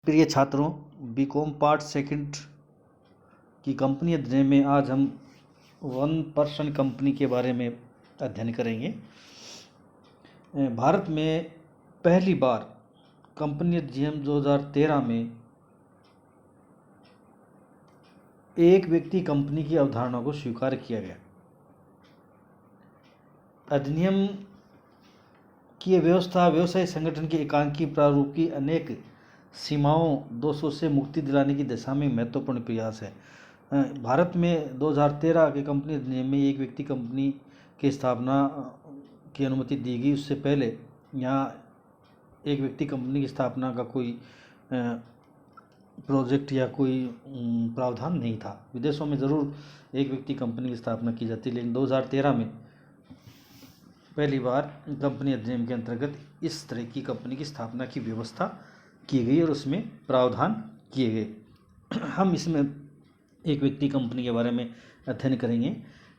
प्रिय छात्रों, BCom part second की कंपनी अधिनियम में आज हम 1% कंपनी के बारे में अध्ययन करेंगे। भारत में पहली बार कंपनी अधिनियम 2013 में एक व्यक्ति कंपनी की अवधारणा को स्वीकार किया गया। अधिनियम की व्यवस्था व्यवसाय संगठन के एकांकी प्रारूप की अनेक सीमाओं दोषों से मुक्ति दिलाने की दिशा में महत्वपूर्ण प्रयास है। भारत में 2013 के कंपनी अधिनियम में एक व्यक्ति कंपनी की स्थापना की अनुमति दी गई। उससे पहले यहाँ एक व्यक्ति कंपनी की स्थापना का कोई प्रोजेक्ट या कोई प्रावधान नहीं था। विदेशों में ज़रूर एक व्यक्ति कंपनी की स्थापना की जाती, लेकिन 2013 में पहली बार कंपनी अधिनियम के अंतर्गत इस तरह की कंपनी की स्थापना की व्यवस्था की गई और उसमें प्रावधान किए गए। हम इसमें एक व्यक्ति कंपनी के बारे में अध्ययन करेंगे।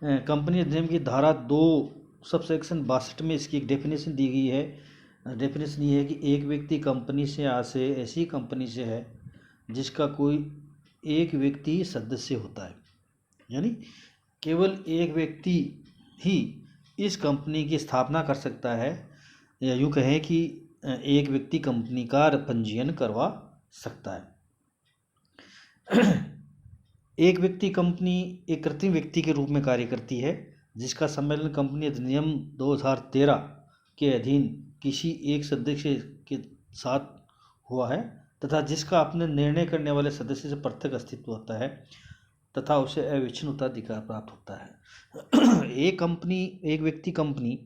कंपनी अधिनियम की धारा 2 सबसेक्शन 62 में इसकी एक डेफिनेशन दी गई है। डेफिनेशन ये है कि एक व्यक्ति कंपनी से आशय ऐसी कंपनी से है जिसका कोई एक व्यक्ति सदस्य होता है, यानी केवल एक व्यक्ति ही इस कंपनी की स्थापना कर सकता है, या यूँ कहें कि एक व्यक्ति कंपनी का पंजीयन करवा सकता है। एक व्यक्ति कंपनी एक कृत्रिम व्यक्ति के रूप में कार्य करती है जिसका सम्मेलन कंपनी अधिनियम 2013 के अधीन किसी एक सदस्य के साथ हुआ है तथा जिसका अपने निर्णय करने वाले सदस्य से पृथक अस्तित्व होता है तथा उसे अविच्छिन्न उत्तराधिकार प्राप्त होता है। एक व्यक्ति कंपनी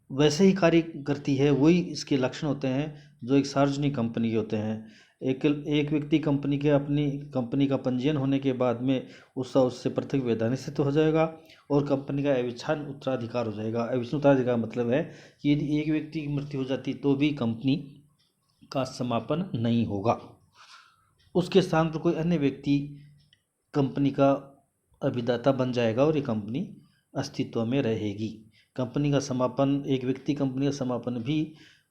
वैसे ही कार्य करती है, वही इसके लक्षण होते हैं जो एक सार्वजनिक कंपनी के होते हैं। एक व्यक्ति कंपनी के अपनी कंपनी का पंजीयन होने के बाद में उससे पृथक वैधानिक अस्तित्व हो जाएगा और कंपनी का अविच्छिन्न उत्तराधिकार हो जाएगा। अविच्छिन्न उत्तराधिकार मतलब है कि यदि एक व्यक्ति की मृत्यु हो जाती तो भी कंपनी का समापन नहीं होगा, उसके स्थान पर कोई अन्य व्यक्ति कंपनी का अभिदाता बन जाएगा और ये कंपनी अस्तित्व में रहेगी। कंपनी का समापन, एक व्यक्ति कंपनी का समापन भी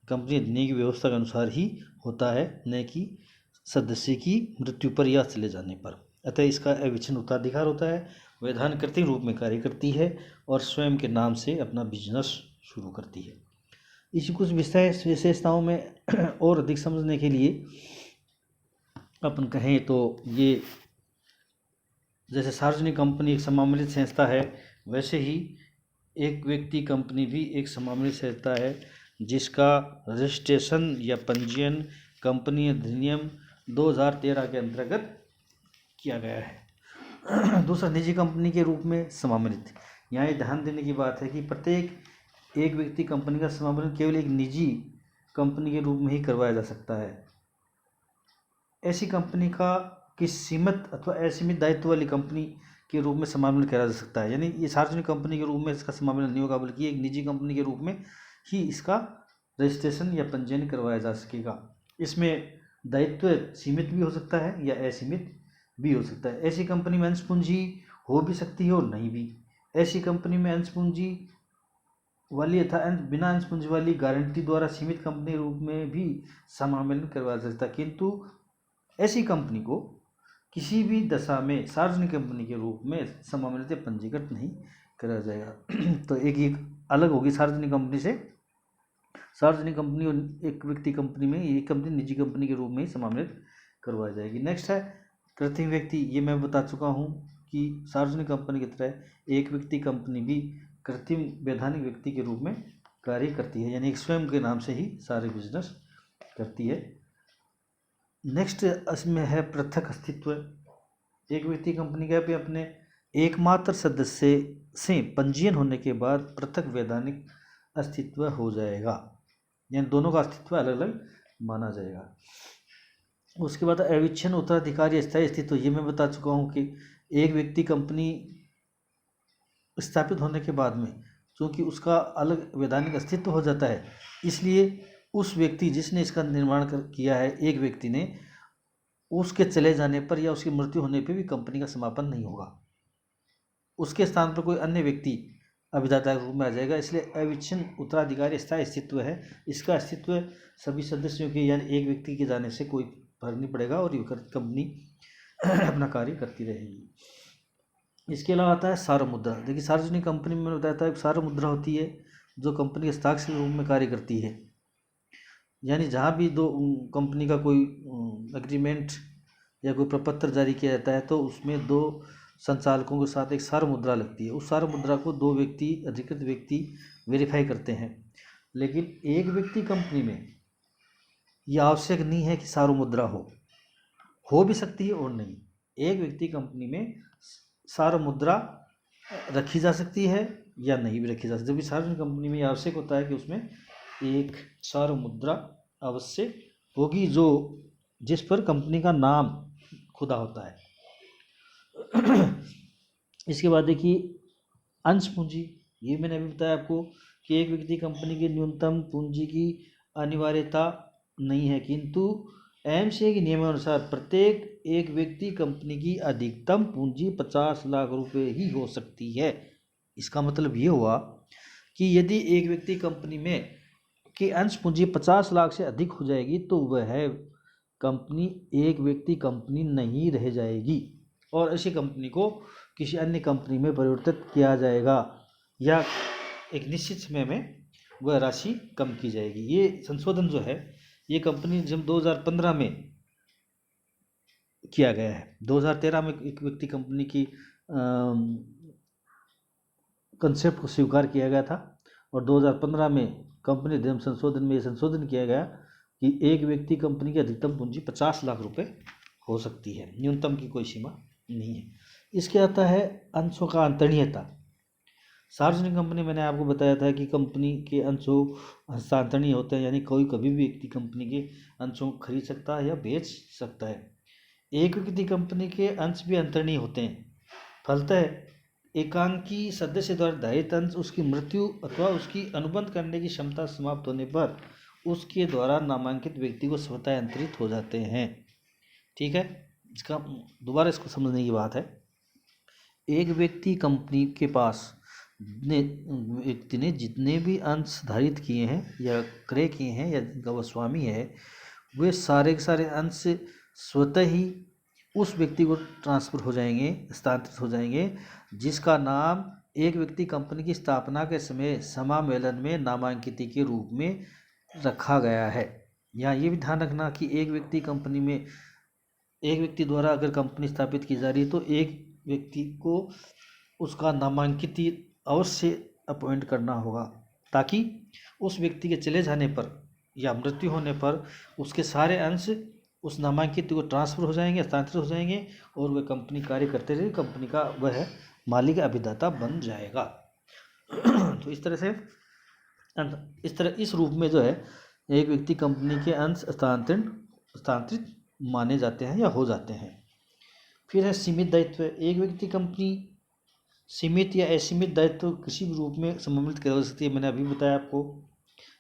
कंपनी अधिनियम की व्यवस्था के अनुसार ही होता है, न कि सदस्य की मृत्यु पर या चले जाने पर। अतः इसका अविच्छिन्न उत्तराधिकार होता है, वैधानिक कृत्रिम रूप में कार्य करती है और स्वयं के नाम से अपना बिजनेस शुरू करती है। इसी कुछ विशेषताओं में और अधिक समझने के लिए अपन कहें तो ये जैसे सार्वजनिक कंपनी एक समामलित संस्था है, वैसे ही एक व्यक्ति कंपनी भी एक समामलित संस्था है जिसका रजिस्ट्रेशन या पंजीयन कंपनी अधिनियम 2013 के अंतर्गत किया गया है। दूसरा, निजी कंपनी के रूप में समामलित। यहाँ ये ध्यान देने की बात है कि प्रत्येक एक व्यक्ति कंपनी का समामलन केवल एक निजी कंपनी के रूप में ही करवाया जा सकता है। ऐसी कंपनी का किसी सीमित अथवा असीमित दायित्व वाली कंपनी के रूप में समामलन करा जा सकता है, यानी ये सार्वजनिक कंपनी के रूप में इसका समामलन नहीं होगा, बल्कि एक निजी कंपनी के रूप में ही इसका रजिस्ट्रेशन या पंजीयन करवाया जा सकेगा। इसमें दायित्व सीमित भी हो सकता है या असीमित भी हो सकता है। ऐसी कंपनी में अंश पूंजी हो भी सकती है और नहीं भी। ऐसी कंपनी में अंश पूंजी वाली अथा बिना अंश पूंजी वाली गारंटी द्वारा सीमित कंपनी रूप में भी समामलन करवाया जा सकता है, किंतु ऐसी कंपनी को किसी भी दशा में सार्वजनिक कंपनी के रूप में समामलित पंजीकृत नहीं करा जाएगा। तो एक अलग होगी सार्वजनिक कंपनी से। सार्वजनिक कंपनी और एक व्यक्ति कंपनी में ये कंपनी निजी कंपनी के रूप में ही समामलित करवाई जाएगी। नेक्स्ट है कृत्रिम व्यक्ति। ये मैं बता चुका हूँ कि सार्वजनिक कंपनी की तरह एक व्यक्ति कंपनी भी कृत्रिम वैधानिक व्यक्ति के रूप में कार्य करती है, यानी स्वयं के नाम से ही सारे बिजनेस करती है। नेक्स्ट इसमें है पृथक अस्तित्व। एक व्यक्ति कंपनी का भी अपने एकमात्र सदस्य से पंजीयन होने के बाद पृथक वैधानिक अस्तित्व हो जाएगा, यानी दोनों का अस्तित्व अलग अलग माना जाएगा। उसके बाद अविच्छिन्न उत्तराधिकार या स्थायी अस्तित्व। ये मैं बता चुका हूँ कि एक व्यक्ति कंपनी स्थापित होने के बाद में क्योंकि उसका अलग वैधानिक अस्तित्व हो जाता है, इसलिए उस व्यक्ति जिसने इसका निर्माण किया है, एक व्यक्ति ने, उसके चले जाने पर या उसकी मृत्यु होने पर भी कंपनी का समापन नहीं होगा। उसके स्थान पर कोई अन्य व्यक्ति अभिदाता के रूप में आ जाएगा। इसलिए अविच्छिन्न उत्तराधिकारी स्थायी अस्तित्व है। इसका अस्तित्व सभी सदस्यों के यानी एक व्यक्ति के जाने से कोई फर्क नहीं पड़ेगा और ये कंपनी अपना कार्य करती रहेगी। इसके अलावा आता है सार्वमुद्रा। देखिए सार्वजनिक कंपनी में बताया था एक सार्वमुद्रा होती है जो कंपनी के हस्ताक्षर के रूप में कार्य करती है। यानी जहाँ भी दो कंपनी का कोई एग्रीमेंट या कोई प्रपत्र जारी किया जाता है तो उसमें दो संचालकों के साथ एक सार्वमुद्रा लगती है। उस सार्वमुद्रा को दो व्यक्ति अधिकृत व्यक्ति वेरीफाई करते हैं। लेकिन एक व्यक्ति कंपनी में यह आवश्यक नहीं है कि सार्वमुद्रा हो भी सकती है और नहीं। एक व्यक्ति कंपनी में सार्वमुद्रा रखी जा सकती है या नहीं भी रखी जा सकती है। जबकि सार्वजनिक कंपनी में आवश्यक होता है कि उसमें एक सार्वमुद्रा अवश्य होगी जो जिस पर कंपनी का नाम खुदा होता है। इसके बाद देखिए अंश पूंजी। ये मैंने अभी बताया आपको कि एक व्यक्ति कंपनी की न्यूनतम पूंजी की अनिवार्यता नहीं है, किंतु एमसीए के नियमानुसार प्रत्येक एक व्यक्ति कंपनी की अधिकतम पूंजी 50 लाख रुपए ही हो सकती है। इसका मतलब ये हुआ कि यदि एक व्यक्ति कंपनी में की अंश पूंजी 50 लाख से अधिक हो जाएगी तो वह कंपनी एक व्यक्ति कंपनी नहीं रह जाएगी और ऐसी कंपनी को किसी अन्य कंपनी में परिवर्तित किया जाएगा या एक निश्चित समय में वह राशि कम की जाएगी। ये संशोधन जो है ये कंपनी जब 2015 में किया गया है। 2013 में एक व्यक्ति कंपनी की कंसेप्ट को स्वीकार किया गया था और 2015 में कंपनी नियम संशोधन में संशोधन किया गया कि एक व्यक्ति कंपनी की अधिकतम पूंजी 50 लाख रुपए हो सकती है, न्यूनतम की कोई सीमा नहीं है। इसके आता है अंशों का अंतरणीयता। सार्वजनिक कंपनी मैंने आपको बताया था कि कंपनी के अंशों हस्तांतरणीय होते हैं, यानी कोई कभी भी व्यक्ति कंपनी के अंशों को खरीद सकता है या बेच सकता है। एक व्यक्ति कंपनी के अंश भी अंतरणीय होते हैं। फलतः एकांकी सदस्य द्वारा धारित अंश उसकी मृत्यु अथवा उसकी अनुबंध करने की क्षमता समाप्त होने पर उसके द्वारा नामांकित व्यक्ति को स्वतः अंतरित हो जाते हैं। ठीक है, इसका दोबारा इसको समझने की बात है। एक व्यक्ति कंपनी के पास व्यक्ति ने जितने भी अंश धारित किए हैं या क्रय किए हैं या जिनका वह स्वामी है वे सारे के सारे अंश स्वतः ही उस व्यक्ति को ट्रांसफर हो जाएंगे, हस्तांतरित हो जाएंगे जिसका नाम एक व्यक्ति कंपनी की स्थापना के समय समामेलन में नामांकित के रूप में रखा गया है। यहाँ ये भी ध्यान रखना कि एक व्यक्ति कंपनी में एक व्यक्ति द्वारा अगर कंपनी स्थापित की जा रही है तो एक व्यक्ति को उसका नामांकित अवश्य अपॉइंट करना होगा ताकि उस व्यक्ति के चले जाने पर या मृत्यु होने पर उसके सारे अंश उस नामांकित को ट्रांसफर हो जाएंगे, हस्तांतरित हो जाएंगे और वह कंपनी कार्य करते रहे, कंपनी का वह मालिक अभिदाता बन जाएगा। तो इस तरह इस रूप में जो है एक व्यक्ति कंपनी के अंश हस्तांतरित माने जाते हैं या हो जाते हैं। फिर है सीमित दायित्व। एक व्यक्ति कंपनी सीमित या असीमित दायित्व किसी भी रूप में सम्मिलित कर सकती है। मैंने अभी बताया आपको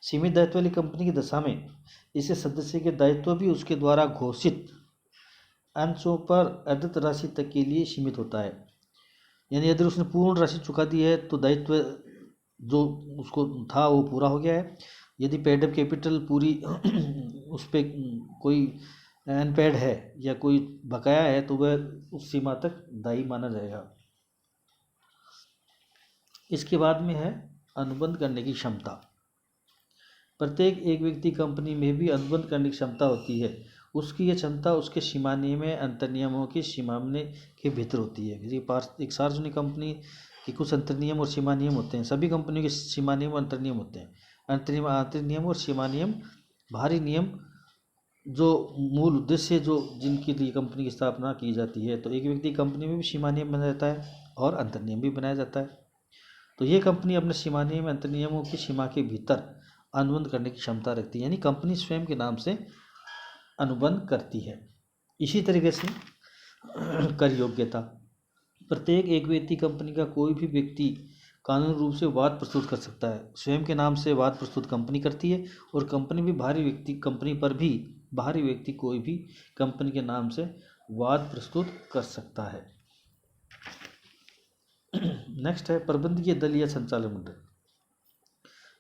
सीमित दायित्व वाली कंपनी की दशा में इसे सदस्य के दायित्व भी उसके द्वारा घोषित अंशों पर अर्धित राशि तक के लिए सीमित होता है। यानी यदि उसने पूर्ण राशि चुका दी है तो दायित्व जो उसको था वो पूरा हो गया है। यदि पेड अप कैपिटल पूरी उस पर कोई अनपेड है या कोई बकाया है तो वह उस सीमा तक दायी माना जाएगा। इसके बाद में है अनुबंध करने की क्षमता। प्रत्येक एक व्यक्ति कंपनी में भी अनुबंध करने की क्षमता होती है। उसकी यह क्षमता उसके सीमानी में अंतर्नियमों के सीमाने के भीतर होती है। एक सार्वजनिक कंपनी के कुछ अंतर्नियम और सीमा नियम होते हैं। सभी कंपनियों के सीमा नियम और अंतर्नियम होते हैं। अंतर्नियम और सीमा नियम बाहरी नियम जो मूल उद्देश्य जो जिनके लिए कंपनी की स्थापना की जाती है। तो एक व्यक्ति कंपनी में भी सीमा नियम बनाया जाता है और अंतर्नियम भी बनाया जाता है। तो ये कंपनी अपने सीमा नियम अंतर्नियमों की सीमा के भीतर अनुबंध करने की क्षमता रखती है, यानी कंपनी स्वयं के नाम से अनुबंध करती है। इसी तरीके से कर योग्यता। प्रत्येक एक व्यक्ति कंपनी का कोई भी व्यक्ति कानूनी रूप से वाद प्रस्तुत कर सकता है। स्वयं के नाम से वाद प्रस्तुत कंपनी करती है और कंपनी भी बाहरी व्यक्ति कोई भी कंपनी के नाम से वाद प्रस्तुत कर सकता है। नेक्स्ट है प्रबंधकीय दल या संचालक मंडल।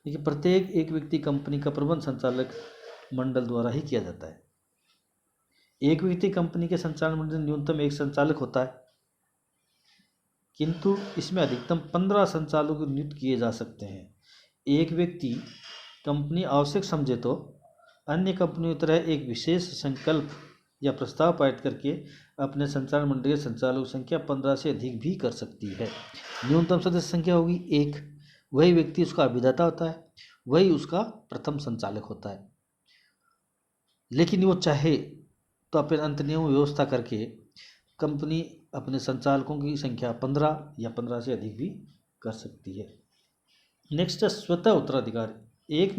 देखिए प्रत्येक एक व्यक्ति कंपनी का प्रबंध संचालक मंडल द्वारा ही किया जाता है। एक व्यक्ति कंपनी के संचालन मंडल में न्यूनतम एक संचालक होता है, किंतु इसमें अधिकतम 15 संचालक नियुक्त किए जा सकते हैं। एक व्यक्ति कंपनी आवश्यक समझे तो अन्य कंपनियों की तरह एक विशेष संकल्प या प्रस्ताव पारित करके अपने संचालन मंडल के संचालकों की संख्या 15 से अधिक भी कर सकती है। न्यूनतम सदस्य संख्या होगी 1। वही व्यक्ति उसका अभिदाता होता है, वही उसका प्रथम संचालक होता है। लेकिन वो चाहे तो अपने अंत नियम व्यवस्था करके कंपनी अपने संचालकों की संख्या 15 या 15 से अधिक भी कर सकती है। नेक्स्ट है स्वतः उत्तराधिकार। एक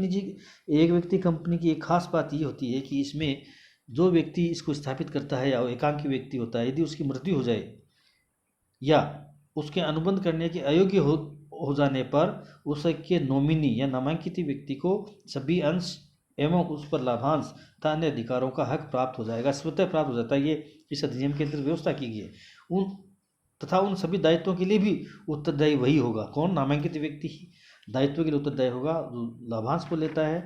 व्यक्ति कंपनी की एक खास बात ये होती है कि इसमें जो व्यक्ति इसको स्थापित करता है या एकांकी व्यक्ति होता है, यदि उसकी मृत्यु हो जाए या उसके अनुबंध करने के अयोग्य हो जाने पर उसके नॉमिनी या नामांकित व्यक्ति को सभी अंश एवं उस पर लाभांश तथा अन्य अधिकारों का हक प्राप्त हो जाएगा, स्वतः प्राप्त हो जाता है। ये इस अधिनियम के अंदर व्यवस्था की गई है। उन सभी दायित्वों के लिए भी उत्तरदायी वही होगा। कौन? नामांकित व्यक्ति ही दायित्व के लिए उत्तरदायी होगा। जो लाभांश को लेता है,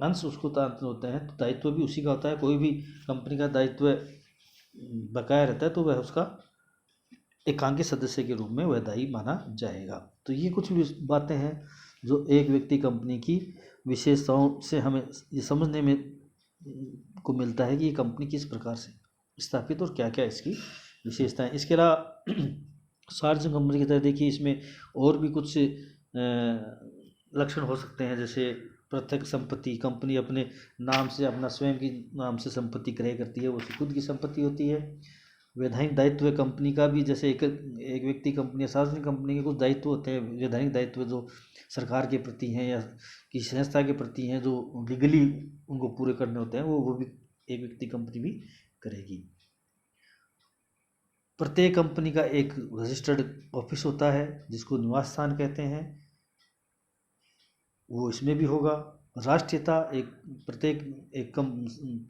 अंश उसको होते हैं, तो दायित्व भी उसी का होता है। कोई भी कंपनी का दायित्व बकाया रहता है तो वह उसका एकांकी सदस्य के रूप में वह दायी माना जाएगा। तो ये कुछ बातें हैं जो एक व्यक्ति कंपनी की विशेषताओं से हमें ये समझने में को मिलता है कि ये कंपनी किस प्रकार से स्थापित और क्या क्या इसकी विशेषताएं। इसके अलावा सार्वजनिक कंपनी की तरह देखिए इसमें और भी कुछ लक्षण हो सकते हैं, जैसे प्रत्यक्ष संपत्ति। कंपनी अपने नाम से, अपना स्वयं की नाम से संपत्ति क्रय करती है, वो उसकी खुद की संपत्ति होती है। वैधानिक दायित्व कंपनी का भी, जैसे एक व्यक्ति कंपनी, सार्वजनिक कंपनी के कुछ दायित्व होते हैं, वैधानिक दायित्व जो सरकार के प्रति हैं या किसी संस्था के प्रति हैं, जो लीगली उनको पूरे करने होते हैं, वो भी एक व्यक्ति कंपनी भी करेगी। प्रत्येक कंपनी का एक रजिस्टर्ड ऑफिस होता है जिसको निवास स्थान कहते हैं, वो इसमें भी होगा। राष्ट्रीयता, एक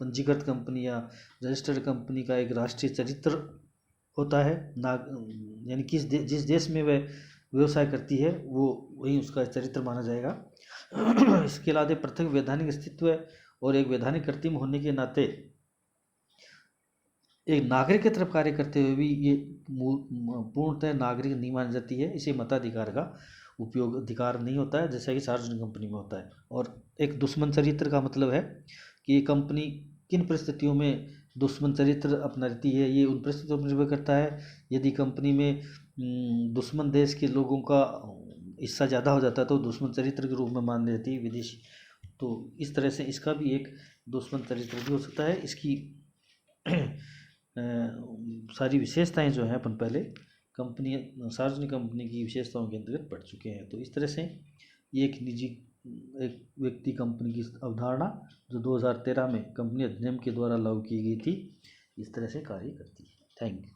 पंजीकृत कंपनी या रजिस्टर्ड कंपनी का एक राष्ट्रीय चरित्र होता है। यानी जिस देश में वह व्यवसाय करती है वो वही उसका चरित्र माना जाएगा। इसके अलावा पृथक वैधानिक अस्तित्व और एक वैधानिक कृत्रिम होने के नाते एक नागरिक की तरफ कार्य करते हुए भी ये पूर्णतः नागरिक नहीं मानी जाती है। इसे मताधिकार का उपयोग अधिकार नहीं होता है जैसा कि सार्वजनिक कंपनी में होता है। और एक दुश्मन चरित्र का मतलब है कि कंपनी किन परिस्थितियों में दुश्मन चरित्र अपनाती है, ये उन परिस्थितियों पर निर्भर करता है। यदि कंपनी में दुश्मन देश के लोगों का हिस्सा ज़्यादा हो जाता है तो दुश्मन चरित्र के रूप में मान ली जाती है विदेशी। तो इस तरह से इसका भी एक दुश्मन चरित्र भी हो सकता है। इसकी सारी विशेषताएं जो हैं अपन पहले सार्वजनिक कंपनी की विशेषताओं के अंतर्गत पढ़ चुके हैं। तो इस तरह से ये एक व्यक्ति कंपनी की अवधारणा जो 2013 में कंपनी अधिनियम के द्वारा लागू की गई थी, इस तरह से कार्य करती है। Thank you.